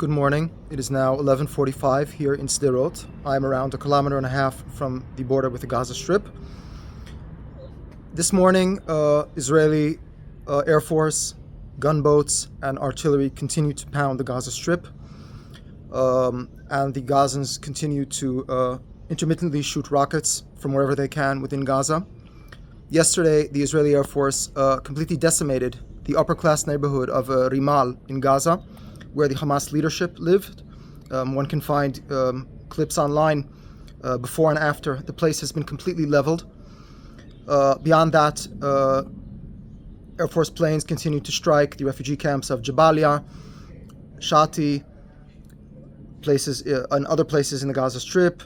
Good morning. It is now 11:45 here in Sderot. I am around 1.5 kilometers from the border with the Gaza Strip. This morning, Israeli Air Force, gunboats, and artillery continue to pound the Gaza Strip, and the Gazans continue to intermittently shoot rockets from wherever they can within Gaza. Yesterday, the Israeli Air Force completely decimated the upper-class neighborhood of Rimal in Gaza, where the Hamas leadership lived. One can find clips online before and after. The place has been completely leveled. Beyond that, Air Force planes continue to strike the refugee camps of Jabalia, Shati, places and other places in the Gaza Strip,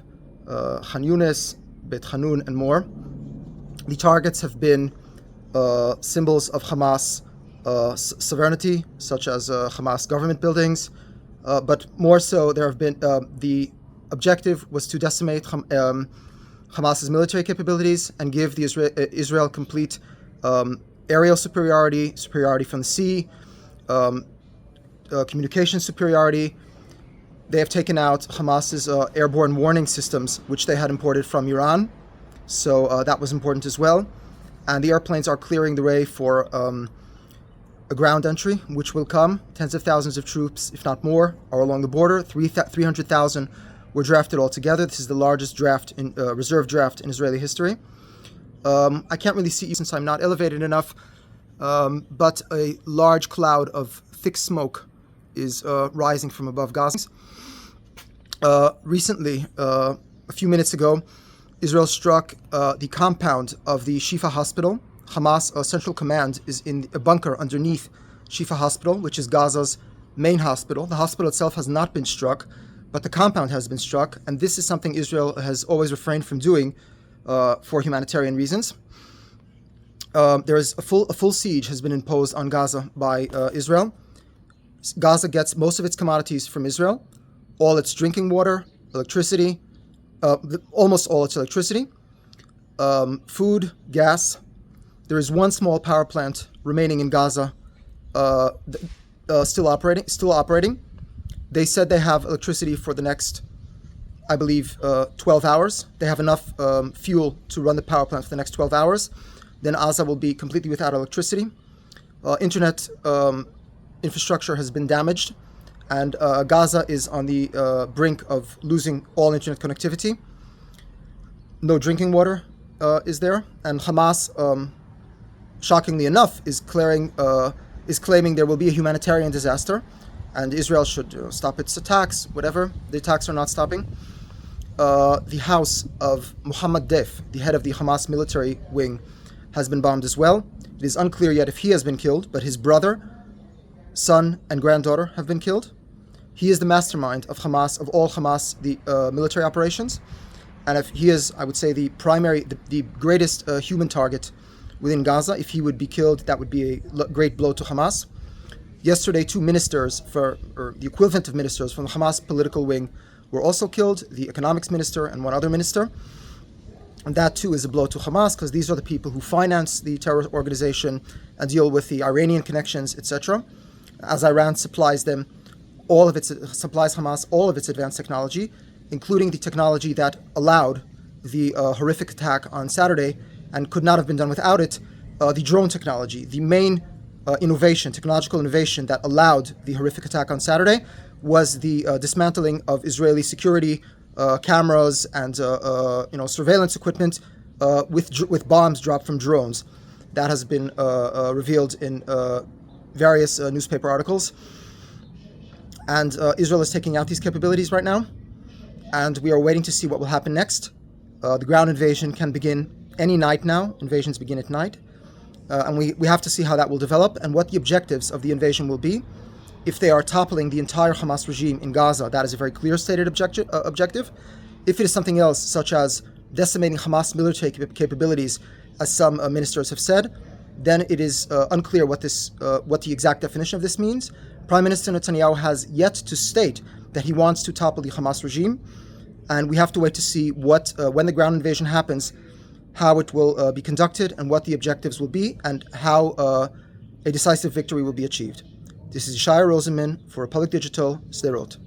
Khan Yunis, Beit Hanun, and more. The targets have been symbols of Hamas sovereignty, such as Hamas government buildings, but more so, there have been the objective was to decimate Hamas's military capabilities and give the Israel complete aerial superiority from the sea, communication superiority. They have taken out Hamas's airborne warning systems, which they had imported from Iran, so that was important as well. And the airplanes are clearing the way for a ground entry, which will come. Tens of thousands of troops, if not more, are along the border. 300,000 were drafted altogether. This is the largest draft in reserve draft in Israeli history. I can't really see since I'm not elevated enough, but a large cloud of thick smoke is rising from above Gaza. Recently, a few minutes ago, Israel struck the compound of the Shifa hospital. Hamas Central Command is in a bunker underneath Shifa Hospital, which is Gaza's main hospital. The hospital itself has not been struck, but the compound has been struck, and this is something Israel has always refrained from doing for humanitarian reasons. There is a full siege has been imposed on Gaza by Israel. Gaza gets most of its commodities from Israel, all its drinking water, electricity, almost all its electricity, food, gas. There is one small power plant remaining in Gaza, still operating. They said they have electricity for the next, I believe, 12 hours. They have enough fuel to run the power plant for the next 12 hours. Then Gaza will be completely without electricity. Internet infrastructure has been damaged, and Gaza is on the brink of losing all internet connectivity. No drinking water is there, and Hamas, shockingly enough, is claiming there will be a humanitarian disaster, and Israel should stop its attacks. Whatever, the attacks are not stopping. The house of Mohammed Deif, the head of the Hamas military wing, has been bombed as well. It is unclear yet if he has been killed, but his brother, son, and granddaughter have been killed. He is the mastermind of Hamas, of all Hamas, the military operations, and if he is, I would say, the greatest human target within Gaza. If he would be killed, that would be a great blow to Hamas. Yesterday, two ministers, or the equivalent of ministers from the Hamas political wing, were also killed, the economics minister and one other minister. And that too is a blow to Hamas, because these are the people who finance the terror organization and deal with the Iranian connections, etc. As Iran supplies Hamas all of its advanced technology, including the technology that allowed the horrific attack on Saturday, and could not have been done without it, the drone technology. The main technological innovation that allowed the horrific attack on Saturday was the dismantling of Israeli security cameras and surveillance equipment with bombs dropped from drones. That has been revealed in various newspaper articles. And Israel is taking out these capabilities right now, and we are waiting to see what will happen next. The ground invasion can begin any night now. Invasions begin at night. And we have to see how that will develop and what the objectives of the invasion will be. If they are toppling the entire Hamas regime in Gaza, that is a very clear stated objective. If it is something else, such as decimating Hamas military capabilities, as some ministers have said, then it is unclear what the exact definition of this means. Prime Minister Netanyahu has yet to state that he wants to topple the Hamas regime, and we have to wait to see what when the ground invasion happens, how it will be conducted and what the objectives will be, and how a decisive victory will be achieved. This is Yeshaya Rosenman for Republic Digital, Sderot.